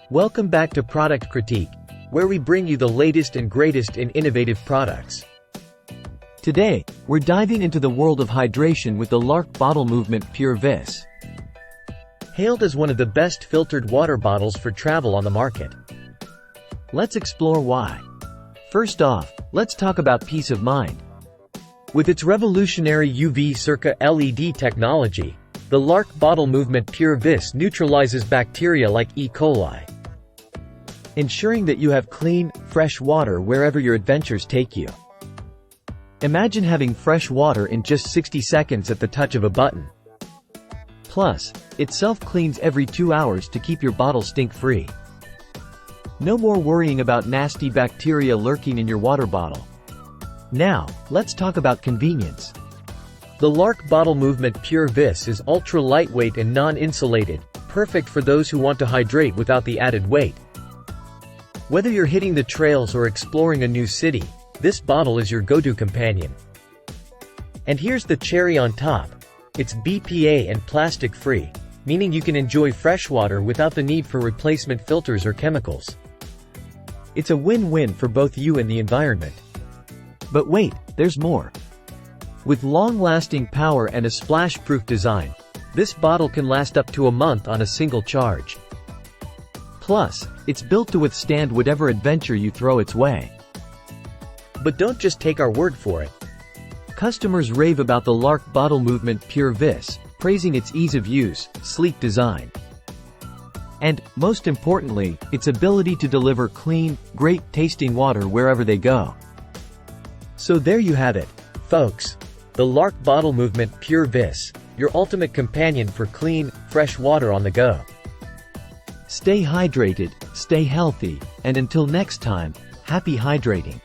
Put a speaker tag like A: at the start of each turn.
A: Welcome back to Product Critique, where we bring you the latest and greatest in innovative products.
B: Today, we're diving into the world of hydration with the LARQ bottle movement PureVis.
A: Hailed as one of the best filtered water bottles for travel on the market.
B: Let's explore why. First off, let's talk about peace of mind.
A: With its revolutionary UV circa LED technology, the LARQ bottle movement PureVis neutralizes bacteria like E. coli,
B: ensuring that you have clean, fresh water wherever your adventures take you. Imagine having fresh water in just 60 seconds at the touch of a button. Plus, it self-cleans every 2 hours to keep your bottle stink-free. No more worrying about nasty bacteria lurking in your water bottle. Now, let's talk about convenience.
A: The LARQ bottle movement PureVis is ultra-lightweight and non-insulated, perfect for those who want to hydrate without the added weight. Whether you're hitting the trails or exploring a new city, this bottle is your go-to companion. And here's the cherry on top. It's BPA and plastic-free, meaning you can enjoy fresh water without the need for replacement filters or chemicals.
B: It's a win-win for both you and the environment. But wait, there's more. With long-lasting power and a splash-proof design, this bottle can last up to a month on a single charge. Plus, it's built to withstand whatever adventure you throw its way.
A: But don't just take our word for it.
B: Customers rave about the LARQ bottle movement PureVis, praising its ease of use, sleek design, and, most importantly, its ability to deliver clean, great-tasting water wherever they go.
A: So there you have it, folks. The LARQ bottle movement PureVis, your ultimate companion for clean, fresh water on the go.
B: Stay hydrated, stay healthy, and until next time, happy hydrating.